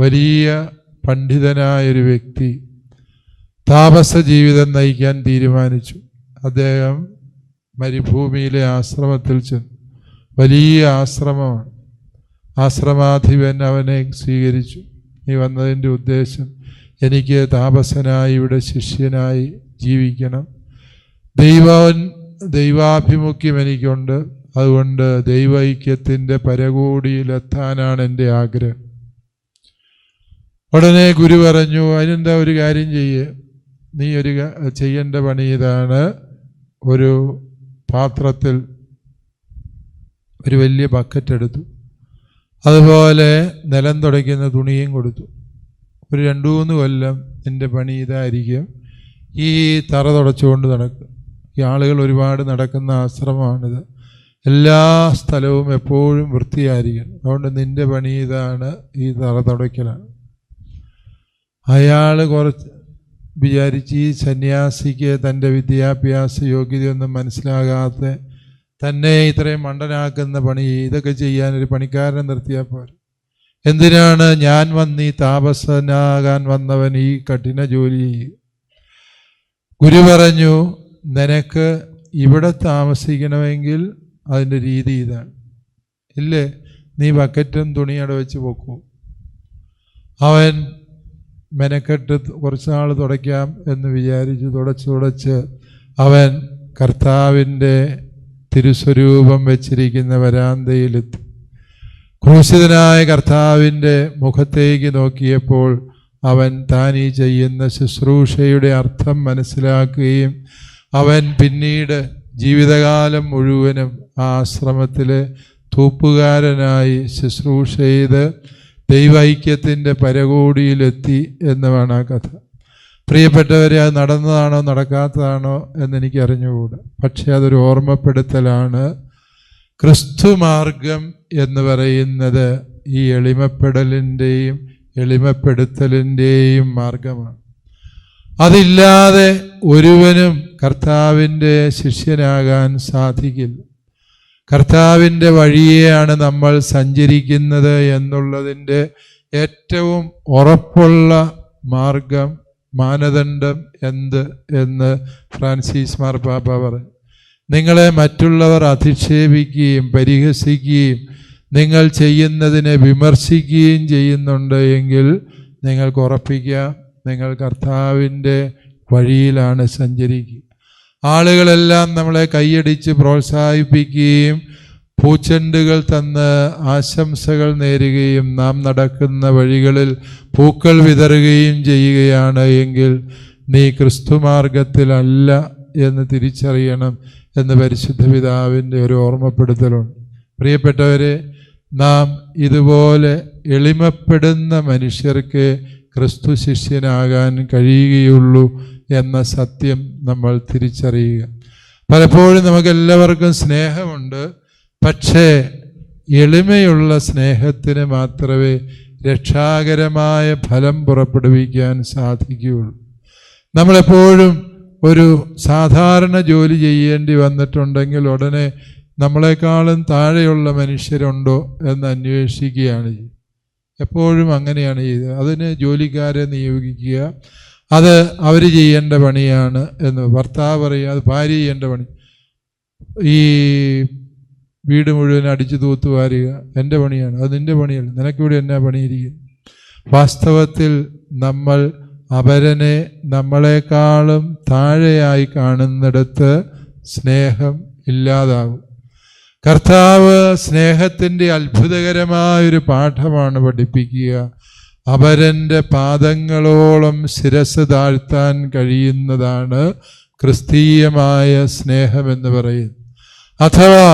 വലിയ പണ്ഡിതനായൊരു വ്യക്തി താപസ ജീവിതം നയിക്കാൻ തീരുമാനിച്ചു. അദ്ദേഹം മരുഭൂമിയിലെ ആശ്രമത്തിൽ ചെന്നു. വലിയ ആശ്രമമാണ്. ആശ്രമാധിപൻ അവനെ സ്വീകരിച്ചു. നീ വന്നതിൻ്റെ ഉദ്ദേശം എനിക്ക് താപസനായി ഇവിടെ ശിഷ്യനായി ജീവിക്കണം. ദൈവാഭിമുഖ്യം എനിക്കുണ്ട്. അതുകൊണ്ട് ദൈവൈക്യത്തിൻ്റെ പരകോടിയിലെത്താനാണ് എൻ്റെ ആഗ്രഹം. ഉടനെ ഗുരു പറഞ്ഞു, അതിനെന്താ ഒരു കാര്യം നീ ചെയ്യേണ്ട പണി ഇതാണ്. ഒരു പാത്രത്തിൽ ഒരു വലിയ ബക്കറ്റ് എടുത്തു. അതുപോലെ നിലം തുടയ്ക്കുന്ന തുണിയും കൊടുത്തു. ഒരു 2-3 കൊല്ലം നിൻ്റെ പണി ഇതായിരിക്കും. ഈ തറ തുടച്ചുകൊണ്ട് നടക്കും. ഈ ആളുകൾ ഒരുപാട് നടക്കുന്ന ആശ്രമമാണിത്. എല്ലാ സ്ഥലവും എപ്പോഴും വൃത്തിയായിരിക്കണം. അതുകൊണ്ട് നിൻ്റെ പണി ഇതാണ്, ഈ തറ തുടയ്ക്കലാണ്. അയാൾ കുറച്ച് വിചാരിച്ച് ഈ സന്യാസിക്ക് തൻ്റെ വിദ്യാഭ്യാസ യോഗ്യതയൊന്നും മനസ്സിലാകാത്ത തന്നെ ഇത്രയും മണ്ടനാക്കുന്ന പണി, ഇതൊക്കെ ചെയ്യാനൊരു പണിക്കാരനെ നിർത്തിയാൽ പോരെ. എന്തിനാണ് ഞാൻ ഈ താപസനാകാൻ വന്നവൻ ഈ കഠിന ജോലി ചെയ്യും? ഗുരു പറഞ്ഞു, നിനക്ക് ഇവിടെ താമസിക്കണമെങ്കിൽ അതിൻ്റെ രീതി ഇതാണ്. ഇല്ലേ, നീ ബക്കറ്റും തുണിയട വെച്ച് പൊക്കൂ. അവൻ മെനക്കെട്ട് കുറച്ച് നാൾ തുടയ്ക്കാം എന്ന് വിചാരിച്ച് തുടച്ച് അവൻ കർത്താവിൻ്റെ തിരുസ്വരൂപം വെച്ചിരിക്കുന്ന വരാന്തയിലെത്തി. ക്രൂശിതനായ കർത്താവിൻ്റെ മുഖത്തേക്ക് നോക്കിയപ്പോൾ അവൻ താൻ ഈ ചെയ്യുന്ന ശുശ്രൂഷയുടെ അർത്ഥം മനസ്സിലാക്കുകയും അവൻ പിന്നീട് ജീവിതകാലം മുഴുവനും ആ ആശ്രമത്തിലെ തൂപ്പുകാരനായി ശുശ്രൂഷ ചെയ്ത് ദൈവൈക്യത്തിൻ്റെ പരകോടിയിലെത്തി എന്നുമാണ് ആ കഥ. പ്രിയപ്പെട്ടവരെ, അത് നടന്നതാണോ നടക്കാത്തതാണോ എന്നെനിക്ക് അറിഞ്ഞുകൂടാ. പക്ഷെ അതൊരു ഓർമ്മപ്പെടുത്തലാണ്. ക്രിസ്തുമാർഗം എന്ന് പറയുന്നത് ഈ എളിമപ്പെടലിൻ്റെയും എളിമപ്പെടുത്തലിൻ്റെയും മാർഗമാണ്. അതില്ലാതെ ഒരുവനും കർത്താവിൻ്റെ ശിഷ്യനാകാൻ സാധിക്കില്ല. കർത്താവിൻ്റെ വഴിയെയാണ് നമ്മൾ സഞ്ചരിക്കുന്നത് എന്നുള്ളതിൻ്റെ ഏറ്റവും ഉറപ്പുള്ള മാനദണ്ഡം എന്ന് ഫ്രാൻസിസ് മാർപ്പാപ്പ പറഞ്ഞു. നിങ്ങളെ മറ്റുള്ളവർ അധിക്ഷേപിക്കുകയും പരിഹസിക്കുകയും നിങ്ങൾ ചെയ്യുന്നതിനെ വിമർശിക്കുകയും ചെയ്യുന്നുണ്ട് എങ്കിൽ നിങ്ങൾക്ക് ഉറപ്പിക്കാം, നിങ്ങൾ കർത്താവിൻ്റെ വഴിയിലാണ് സഞ്ചരിക്കുക. ആളുകളെല്ലാം നമ്മളെ കൈയടിച്ച് പ്രോത്സാഹിപ്പിക്കുകയും പൂച്ചെണ്ടുകൾ തന്ന് ആശംസകൾ നേരുകയും നാം നടക്കുന്ന വഴികളിൽ പൂക്കൾ വിതറുകയും ചെയ്യുകയാണ് എങ്കിൽ നീ ക്രിസ്തുമാർഗത്തിലല്ല എന്ന് തിരിച്ചറിയണം എന്ന് പരിശുദ്ധ പിതാവിൻ്റെ ഒരു ഓർമ്മപ്പെടുത്തലുണ്ട്. പ്രിയപ്പെട്ടവരെ, നാം ഇതുപോലെ എളിമപ്പെടുന്ന മനുഷ്യർക്ക് ക്രിസ്തു ശിഷ്യനാകാൻ കഴിയുകയുള്ളൂ എന്ന സത്യം നമ്മൾ തിരിച്ചറിയുക. പലപ്പോഴും നമുക്കെല്ലാവർക്കും സ്നേഹമുണ്ട്. പക്ഷേ എളിമയുള്ള സ്നേഹത്തിന് മാത്രമേ രക്ഷാകരമായ ഫലം പുറപ്പെടുവിക്കാൻ സാധിക്കുകയുള്ളൂ. നമ്മളെപ്പോഴും ഒരു സാധാരണ ജോലി ചെയ്യേണ്ടി വന്നിട്ടുണ്ടെങ്കിൽ ഉടനെ നമ്മളെക്കാളും താഴെയുള്ള മനുഷ്യരുണ്ടോ എന്ന് അന്വേഷിക്കുകയാണ് ചെയ്യുക. എപ്പോഴും അങ്ങനെയാണ് ചെയ്തത്. അതിന് ജോലിക്കാരെ നിയോഗിക്കുക, അത് അവർ ചെയ്യേണ്ട പണിയാണ് എന്ന് ഭർത്താവ് പറയുക, അത് ഭാര്യ ചെയ്യേണ്ട പണി. ഈ വീട് മുഴുവൻ അടിച്ചു തൂത്തുവാരുക എൻ്റെ പണിയാണ്, അത് നിൻ്റെ പണിയല്ല, നിനക്കിവിടെ എന്നാ പണിയിരിക്കുന്നു. വാസ്തവത്തിൽ നമ്മൾ അപരനെ നമ്മളെക്കാളും താഴെയായി കാണുന്നിടത്ത് സ്നേഹം ഇല്ലാതാകും. കർത്താവ് സ്നേഹത്തിൻ്റെ അത്ഭുതകരമായൊരു പാഠമാണ് പഠിപ്പിക്കുക. അപരൻ്റെ പാദങ്ങളോളം ശിരസ് താഴ്ത്താൻ കഴിയുന്നതാണ് ക്രിസ്തീയമായ സ്നേഹമെന്ന് പറയുന്നത്. അഥവാ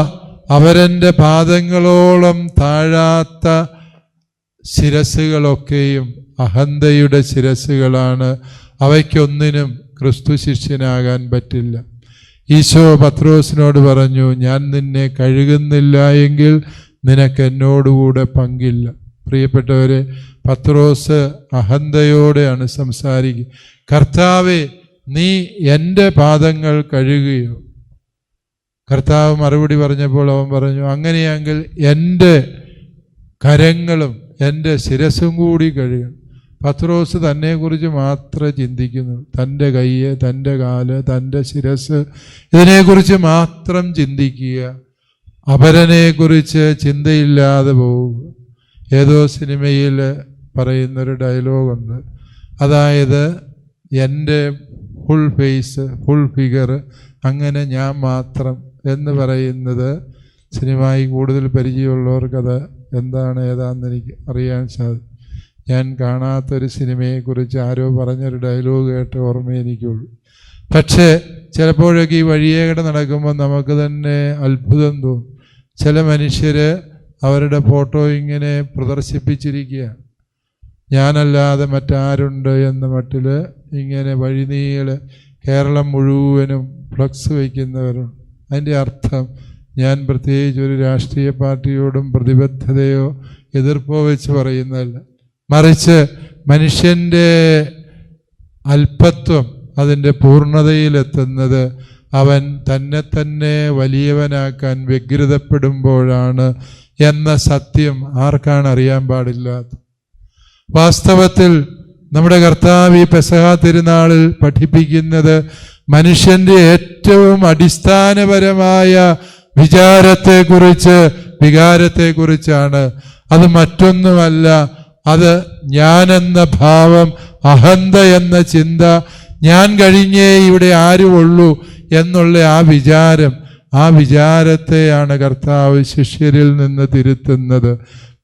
അവരൻ്റെ പാദങ്ങളോളം താഴാത്ത ശിരസ്സുകളൊക്കെയും അഹന്തയുടെ ശിരസ്സുകളാണ്. അവയ്ക്കൊന്നിനും ക്രിസ്തു ശിഷ്യനാകാൻ പറ്റില്ല. ഈശോ പത്രോസിനോട് പറഞ്ഞു, ഞാൻ നിന്നെ കഴുകുന്നില്ല എങ്കിൽ നിനക്ക് എന്നോടുകൂടെ പങ്കില്ല. പ്രിയപ്പെട്ടവരെ, പത്രോസ് അഹന്തയോടെയാണ് സംസാരിക്കുക. കർത്താവേ, നീ എൻ്റെ പാദങ്ങൾ കഴുകുകയോ? കർത്താവ് മറുപടി പറഞ്ഞപ്പോൾ അവൻ പറഞ്ഞു, അങ്ങനെയെങ്കിൽ എൻ്റെ കരങ്ങളും എൻ്റെ ശിരസ്സും കൂടി കഴുകണം. പത്രോസ് തന്നെക്കുറിച്ച് മാത്രമേ ചിന്തിക്കുന്നു. തൻ്റെ കയ്യ്, തൻ്റെ കാല്, തൻ്റെ ശിരസ്, ഇതിനെക്കുറിച്ച് മാത്രം ചിന്തിക്കുക. അപരനെക്കുറിച്ച് ചിന്തയില്ലാതെ പോവുക. ഏതോ സിനിമയിൽ പറയുന്നൊരു ഡയലോഗുണ്ട്. അതായത് എൻ്റെ ഫുൾ ഫേസ്, ഫുൾ ഫിഗർ, അങ്ങനെ ഞാൻ മാത്രം എന്ന് പറയുന്നത് സിനിമയിൽ കൂടുതൽ പരിചയമുള്ളവർക്കത് എന്താണ് ഏതാണെന്ന് എനിക്ക് അറിയാൻ സാധിക്കും. ഞാൻ കാണാത്തൊരു സിനിമയെക്കുറിച്ച് ആരോ പറഞ്ഞൊരു ഡയലോഗ് കേട്ട ഓർമ്മ എനിക്കുള്ളൂ. പക്ഷേ ചിലപ്പോഴൊക്കെ ഈ വഴിയേടെ നടക്കുമ്പോൾ നമുക്ക് തന്നെ അത്ഭുതം തോന്നും. ചില മനുഷ്യർ അവരുടെ ഫോട്ടോ ഇങ്ങനെ പ്രദർശിപ്പിച്ചിരിക്കുകയാണ്. ഞാനല്ലാതെ മറ്റാരുണ്ട് എന്ന മട്ടിൽ ഇങ്ങനെ വഴിനീളെ കേരളം മുഴുവനും ഫ്ലക്സ് വയ്ക്കുന്നവരുണ്ട്. അതിൻ്റെ അർത്ഥം ഞാൻ പ്രത്യേകിച്ച് ഒരു രാഷ്ട്രീയ പാർട്ടിയോടും പ്രതിബദ്ധതയോ എതിർപ്പോ വെച്ച് പറയുന്നതല്ല, മറിച്ച് മനുഷ്യൻ്റെ അല്പത്വം അതിൻ്റെ പൂർണ്ണതയിലെത്തുന്നത് അവൻ തന്നെ തന്നെ വലിയവനാക്കാൻ വ്യഗ്രതപ്പെടുമ്പോഴാണ് എന്ന സത്യം ആർക്കാണ് അറിയാൻ പാടില്ലാത്തത്? വാസ്തവത്തിൽ നമ്മുടെ കർത്താവ് ഈ പെസഹ തിരുനാളിൽ പഠിപ്പിക്കുന്നത് മനുഷ്യൻ്റെ ഏറ്റവും അടിസ്ഥാനപരമായ വികാരത്തെക്കുറിച്ചാണ്. അത് മറ്റൊന്നുമല്ല. അത് ഞാനെന്ന ഭാവം, അഹന്ത എന്ന ചിന്ത, ഞാൻ കഴിഞ്ഞേ ഇവിടെ ആരുമുള്ളൂ എന്നുള്ള ആ വിചാരത്തെയാണ് കർത്താവ് ശിഷ്യരിൽ നിന്ന് തിരുത്തുന്നത്.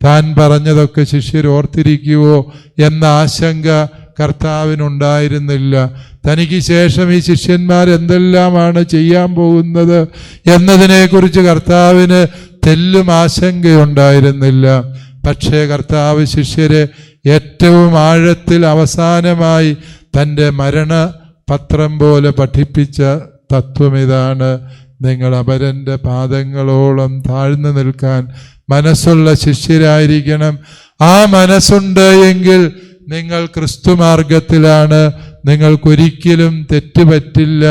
താൻ പറഞ്ഞതൊക്കെ ശിഷ്യർ ഓർത്തിരിക്കുവോ എന്ന ആശങ്ക കർത്താവിനുണ്ടായിരുന്നില്ല. തനിക്ക് ശേഷം ഈ ശിഷ്യന്മാർ എന്തെല്ലാമാണ് ചെയ്യാൻ പോകുന്നത് എന്നതിനെക്കുറിച്ച് കർത്താവിന് തെല്ലും ആശങ്കയുണ്ടായിരുന്നില്ല. പക്ഷേ കർത്താവ് ശിഷ്യരെ ഏറ്റവും ആഴത്തിൽ അവസാനമായി തൻ്റെ മരണപത്രം പോലെ പഠിപ്പിച്ച തത്വം ഇതാണ്: നിങ്ങൾ അപരൻ്റെ പാദങ്ങളോളം താഴ്ന്നു നിൽക്കാൻ മനസ്സുള്ള ശിഷ്യരായിരിക്കണം. ആ മനസ്സുണ്ട് എങ്കിൽ നിങ്ങൾ ക്രിസ്തുമാർഗത്തിലാണ്, നിങ്ങൾക്കൊരിക്കലും തെറ്റുപറ്റില്ല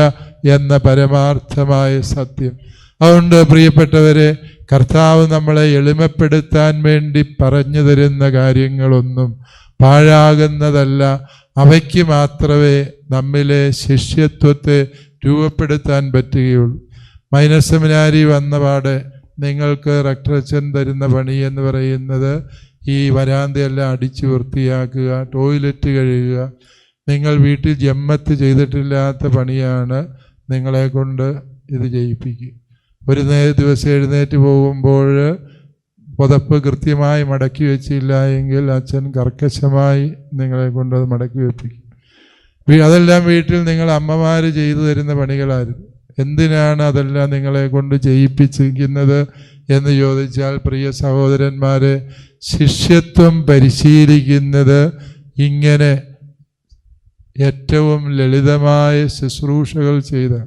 എന്ന പരമാർത്ഥമായ സത്യം. അതുകൊണ്ട് പ്രിയപ്പെട്ടവരെ, കർത്താവ് നമ്മളെ എളിമപ്പെടുത്താൻ വേണ്ടി പറഞ്ഞു തരുന്ന കാര്യങ്ങളൊന്നും പാഴാകുന്നതല്ല. അവയ്ക്ക് മാത്രമേ നമ്മിലെ ശിഷ്യത്വത്തെ രൂപപ്പെടുത്താൻ പറ്റുകയുള്ളൂ. മൈനർ സെമിനാരി വന്നപാടെ നിങ്ങൾക്ക് റക്ടറച്ചൻ തരുന്ന പണി എന്ന് പറയുന്നത് ഈ വരാന്തയെല്ലാം അടിച്ചു വൃത്തിയാക്കുക, ടോയ്ലറ്റ് കഴുകുക. നിങ്ങൾ വീട്ടിൽ ജമ്മത്ത് ചെയ്തിട്ടില്ലാത്ത പണിയാണ് നിങ്ങളെ കൊണ്ട് ഇത് ചെയ്യിപ്പിക്കുക. ഒരു ദിവസം എഴുന്നേറ്റ് പോകുമ്പോൾ പുതപ്പ് കൃത്യമായി മടക്കി വെച്ചില്ല എങ്കിൽ അച്ഛൻ കർക്കശമായി നിങ്ങളെ കൊണ്ട് അത് മടക്കി വെപ്പിക്കും. അതെല്ലാം വീട്ടിൽ നിങ്ങൾ അമ്മമാർ ചെയ്തു തരുന്ന പണികളായിരുന്നു. എന്തിനാണ് അതെല്ലാം നിങ്ങളെ കൊണ്ട് ചെയ്യിപ്പിച്ചിരിക്കുന്നത് എന്ന് ചോദിച്ചാൽ, പ്രിയ സഹോദരന്മാരെ, ശിഷ്യത്വം പരിശീലിക്കുന്നത് ഇങ്ങനെ ഏറ്റവും ലളിതമായ ശുശ്രൂഷകൾ ചെയ്ത്.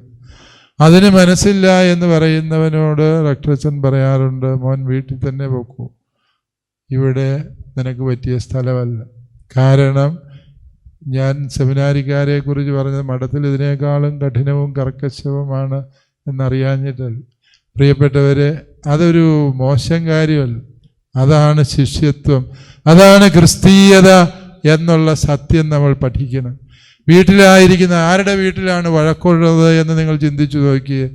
അതിന് മനസ്സില്ല എന്ന് പറയുന്നവനോട് റക്ടറച്ചൻ പറയാറുണ്ട്, മോൻ വീട്ടിൽ തന്നെ പോക്കൂ, ഇവിടെ നിനക്ക് പറ്റിയ സ്ഥലമല്ല. കാരണം ഞാൻ സെമിനാരിക്കാരെ കുറിച്ച് പറഞ്ഞത് മഠത്തിൽ ഇതിനേക്കാളും കഠിനവും കർക്കശവുമാണ് എന്നറിയാഞ്ഞിട്ടല്ല. പ്രിയപ്പെട്ടവരെ, അതൊരു മോശം കാര്യമല്ല. അതാണ് ശിഷ്യത്വം, അതാണ് ക്രിസ്തീയത എന്നുള്ള സത്യം നമ്മൾ പഠിക്കണം. വീട്ടിലായിരിക്കുന്ന ആരുടെ വീട്ടിലാണ് വഴക്കുള്ളത് എന്ന് നിങ്ങൾ ചിന്തിച്ചു നോക്കിയേ.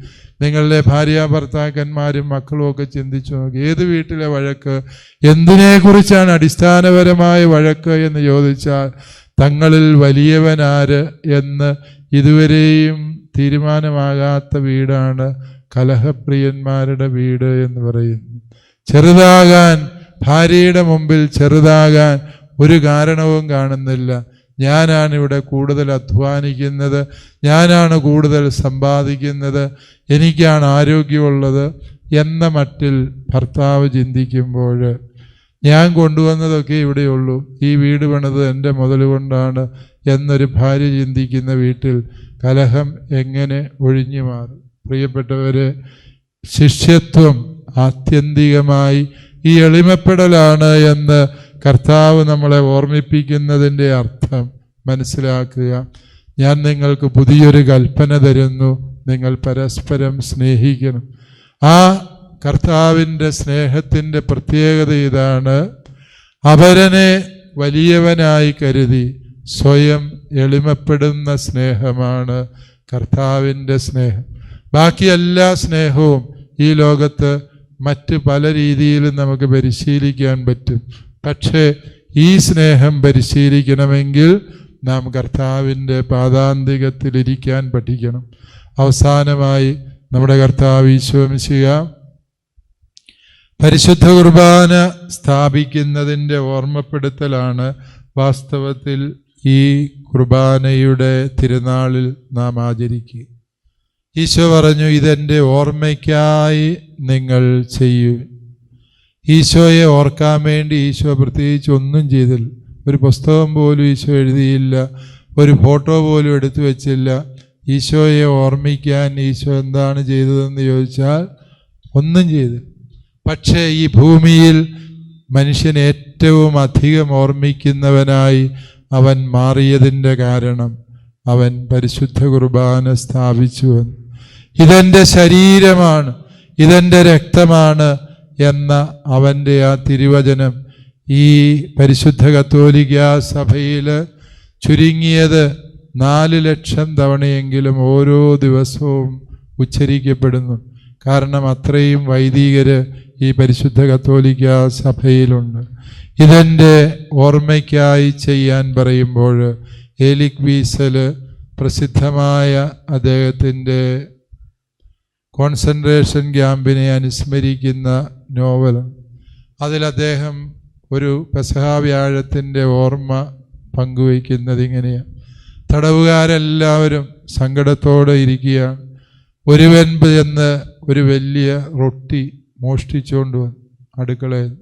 നിങ്ങളുടെ ഭാര്യ ഭർത്താക്കന്മാരും മക്കളും ഒക്കെ ചിന്തിച്ചു നോക്കി. ഏത് വീട്ടിലെ വഴക്ക്? എന്തിനെക്കുറിച്ചാണ് അടിസ്ഥാനപരമായ വഴക്ക് എന്ന് ചോദിച്ചാൽ, തങ്ങളിൽ വലിയവനാര് എന്ന് ഇതുവരെയും തീരുമാനമാകാത്ത വീടാണ് കലഹപ്രിയന്മാരുടെ വീട് എന്ന് പറയുന്നു. ചെറുതാകാൻ, ഭാര്യയുടെ മുമ്പിൽ ചെറുതാകാൻ ഒരു കാരണവും കാണുന്നില്ല. ഞാനാണ് ഇവിടെ കൂടുതൽ അധ്വാനിക്കുന്നത്, ഞാനാണ് കൂടുതൽ സമ്പാദിക്കുന്നത്, എനിക്കാണ് ആരോഗ്യമുള്ളത് എന്ന മട്ടിൽ ഭർത്താവ് ചിന്തിക്കുമ്പോൾ, ഞാൻ കൊണ്ടുവന്നതൊക്കെ ഇവിടെയുള്ളൂ, ഈ വീട് പണിത് എൻ്റെ മുതൽ കൊണ്ടാണ് എന്നൊരു ഭാര്യ ചിന്തിക്കുന്ന വീട്ടിൽ കലഹം എങ്ങനെ ഒഴിഞ്ഞു മാറും? പ്രിയപ്പെട്ടവരെ, ശിഷ്യത്വം ആത്യന്തികമായി ഈ എളിമപ്പെടലാണ് എന്ന് കർത്താവ് നമ്മളെ ഓർമ്മിപ്പിക്കുന്നതിൻ്റെ അർത്ഥം മനസ്സിലാക്കുക. ഞാൻ നിങ്ങൾക്ക് പുതിയൊരു കൽപ്പന തരുന്നു, നിങ്ങൾ പരസ്പരം സ്നേഹിക്കണം. ആ കർത്താവിൻ്റെ സ്നേഹത്തിൻ്റെ പ്രത്യേകത ഇതാണ്: അപരനെ വലിയവനായി കരുതി സ്വയം എളിമപ്പെടുന്ന സ്നേഹമാണ് കർത്താവിൻ്റെ സ്നേഹം. ബാക്കി എല്ലാ സ്നേഹവും ഈ ലോകത്ത് മറ്റ് പല രീതിയിലും നമുക്ക് പരിശീലിക്കാൻ പറ്റും. പക്ഷേ ഈ സ്നേഹം പരിശീലിക്കണമെങ്കിൽ നാം കർത്താവിൻ്റെ പാദാന്തികത്തിലിരിക്കാൻ പഠിക്കണം. അവസാനമായി നമ്മുടെ കർത്താവ് ഈശോ മിശിഹ പരിശുദ്ധ കുർബാന സ്ഥാപിക്കുന്നതിൻ്റെ ഓർമ്മപ്പെടുത്തലാണ് വാസ്തവത്തിൽ ഈ കുർബാനയുടെ തിരുനാളിൽ നാം ആചരിക്കുക. ഈശോ പറഞ്ഞു, ഇതെൻ്റെ ഓർമ്മയ്ക്കായി നിങ്ങൾ ചെയ്യൂ. ഈശോയെ ഓർക്കാൻ വേണ്ടി ഈശോ പ്രത്യേകിച്ച് ഒന്നും ചെയ്തില്ല. ഒരു പുസ്തകം പോലും ഈശോ എഴുതിയില്ല, ഒരു ഫോട്ടോ പോലും എടുത്തു വച്ചില്ല. ഈശോയെ ഓർമ്മിക്കാൻ ഈശോ എന്താണ് ചെയ്തതെന്ന് ചോദിച്ചാൽ ഒന്നും ചെയ്തില്ല. പക്ഷേ ഈ ഭൂമിയിൽ മനുഷ്യൻ ഏറ്റവും അധികം ഓർമ്മിക്കുന്നവനായി അവൻ മാറിയതിൻ്റെ കാരണം അവൻ പരിശുദ്ധ കുർബാന സ്ഥാപിച്ചുവെന്ന്. ഇതെൻ്റെ ശരീരമാണ്, ഇതെൻ്റെ രക്തമാണ് എന്ന അവൻ്റെ ആ തിരുവചനം ഈ പരിശുദ്ധ കത്തോലിക്ക സഭയിൽ ചുരുങ്ങിയത് 4 ലക്ഷം തവണയെങ്കിലും ഓരോ ദിവസവും ഉച്ചരിക്കപ്പെടുന്നു. കാരണം അത്രയും വൈദികർ ഈ പരിശുദ്ധ കത്തോലിക്ക സഭയിലുണ്ട്. ഇതെൻ്റെ ഓർമ്മയ്ക്കായി ചെയ്യാൻ പറയുമ്പോൾ ഏലിക് വീസൽ പ്രസിദ്ധമായ അദ്ദേഹത്തിൻ്റെ കോൺസെൻട്രേഷൻ ക്യാമ്പിനെ അനുസ്മരിക്കുന്ന നോവൽ, അതിൽ അദ്ദേഹം ഒരു പെസഹ വ്യാഴത്തിൻ്റെ ഓർമ്മ പങ്കുവയ്ക്കുന്നത് ഇങ്ങനെയാണ്. തടവുകാരെല്ലാവരും സങ്കടത്തോടെ ഇരിക്കുകയാണ്. ഒരുവൻ ചെന്ന് ഒരു വലിയ റൊട്ടി മോഷ്ടിച്ചുകൊണ്ട് വന്നു അടുക്കളയിൽ.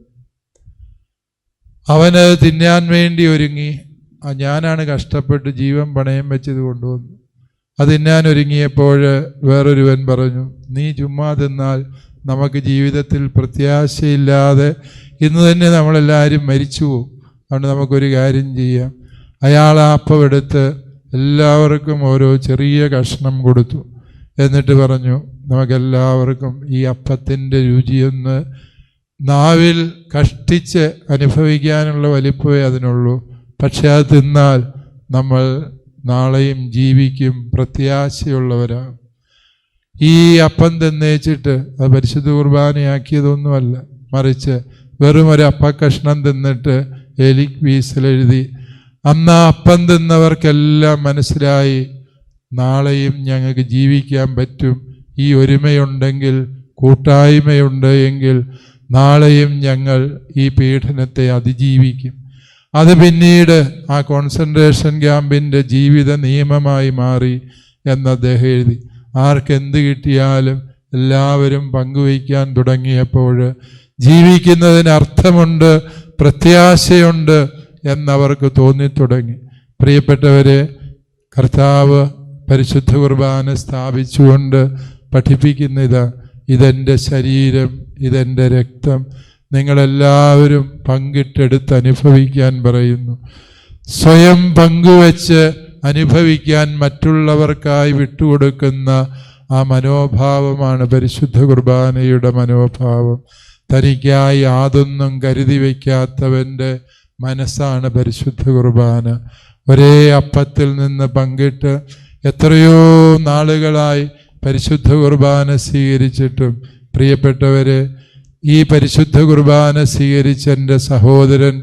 അവന് തിന്നാൻ വേണ്ടി ഒരുങ്ങി. ഞാനാണ് കഷ്ടപ്പെട്ട് ജീവൻ പണയം വെച്ചത് കൊണ്ടുവന്നു. അത് തിന്നാൻ ഒരുങ്ങിയപ്പോൾ വേറൊരുവൻ പറഞ്ഞു, നീ ചുമ്മാ തിന്നാൽ നമുക്ക് ജീവിതത്തിൽ പ്രത്യാശയില്ലാതെ ഇന്ന് തന്നെ നമ്മളെല്ലാവരും മരിച്ചു പോകും. അതുകൊണ്ട് നമുക്കൊരു കാര്യം ചെയ്യാം. അയാൾ ആ അപ്പം എടുത്ത് എല്ലാവർക്കും ഓരോ ചെറിയ കഷ്ണം കൊടുത്തു. എന്നിട്ട് പറഞ്ഞു, നമുക്കെല്ലാവർക്കും ഈ അപ്പത്തിൻ്റെ രുചിയൊന്ന് നാവിൽ കഷ്ടിച്ച് അനുഭവിക്കാനുള്ള വലിപ്പമേ അതിനുള്ളൂ. പക്ഷെ അത് തിന്നാൽ നമ്മൾ നാളെയും ജീവിക്കും, പ്രത്യാശയുള്ളവരാണ്. ഈ അപ്പം തിന്നേച്ചിട്ട് അത് പരിശുദ്ധ കുർബാനയാക്കിയതൊന്നുമല്ല, മറിച്ച് വെറും ഒരു അപ്പക്കഷ്ണം തിന്നിട്ട് ഏലിക് വീസൽ എഴുതി, അന്ന് ആ അപ്പം തിന്നവർക്കെല്ലാം മനസ്സിലായി നാളെയും ഞങ്ങൾക്ക് ജീവിക്കാൻ പറ്റും. ഈ ഒരുമയുണ്ടെങ്കിൽ, കൂട്ടായ്മയുണ്ട് എങ്കിൽ നാളെയും ഞങ്ങൾ ഈ പീഡനത്തെ അതിജീവിക്കും. അത് പിന്നീട് ആ കോൺസെൻട്രേഷൻ ക്യാമ്പിൻ്റെ ജീവിത നിയമമായി മാറി എന്ന് അദ്ദേഹം എഴുതി. ആർക്കെന്ത് കിട്ടിയാലും എല്ലാവരും പങ്കുവയ്ക്കാൻ തുടങ്ങിയപ്പോൾ ജീവിക്കുന്നതിന് അർത്ഥമുണ്ട്, പ്രത്യാശയുണ്ട് എന്നവർക്ക് തോന്നിത്തുടങ്ങി. പ്രിയപ്പെട്ടവരെ, കർത്താവ് പരിശുദ്ധ കുർബാന സ്ഥാപിച്ചുകൊണ്ട് പഠിപ്പിക്കുന്ന ഇതെൻ്റെ ശരീരം, ഇതെൻ്റെ രക്തം, നിങ്ങളെല്ലാവരും പങ്കിട്ടെടുത്ത് അനുഭവിക്കാൻ പറയുന്നു. സ്വയം പങ്കുവെച്ച് അനുഭവിക്കാൻ മറ്റുള്ളവർക്കായി വിട്ടുകൊടുക്കുന്ന ആ മനോഭാവമാണ് പരിശുദ്ധ കുർബാനയുടെ മനോഭാവം. തനിക്കായി യാതൊന്നും കരുതി വയ്ക്കാത്തവൻ്റെ മനസ്സാണ് പരിശുദ്ധ കുർബാന. ഒരേ അപ്പത്തിൽ നിന്ന് പങ്കിട്ട് എത്രയോ നാളുകളായി പരിശുദ്ധ കുർബാന സ്വീകരിച്ചിട്ടും, പ്രിയപ്പെട്ടവരെ, ഈ പരിശുദ്ധ കുർബാന സ്വീകരിച്ച എൻ്റെ സഹോദരൻ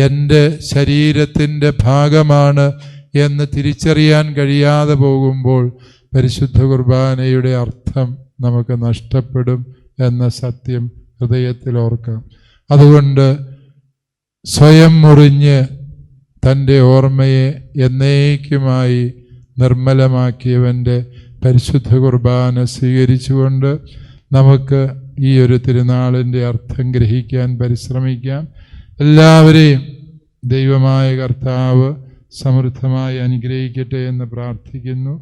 എൻ്റെ ശരീരത്തിൻ്റെ ഭാഗമാണ് എന്ന് തിരിച്ചറിയാൻ കഴിയാതെ പോകുമ്പോൾ പരിശുദ്ധ കുർബാനയുടെ അർത്ഥം നമുക്ക് നഷ്ടപ്പെടും എന്ന സത്യം ഹൃദയത്തിൽ ഓർക്കാം. അതുകൊണ്ട് സ്വയം മുറിഞ്ഞ് തൻ്റെ ഓർമ്മയെ എന്നേക്കുമായി നിർമ്മലമാക്കിയവൻ്റെ പരിശുദ്ധ കുർബാന സ്വീകരിച്ചുകൊണ്ട് നമുക്ക് ഈ ഒരു തിരുനാളിൻ്റെ അർത്ഥം ഗ്രഹിക്കാൻ പരിശ്രമിക്കാം. എല്ലാവരെയും ദൈവമായ കർത്താവ് സമൃദ്ധമായി അനുഗ്രഹിക്കട്ടെ എന്ന് പ്രാർത്ഥിക്കുന്നു.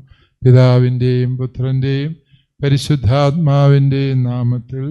പിതാവിൻ്റെയും പുത്രൻ്റെയും പരിശുദ്ധാത്മാവിൻ്റെയും നാമത്തിൽ.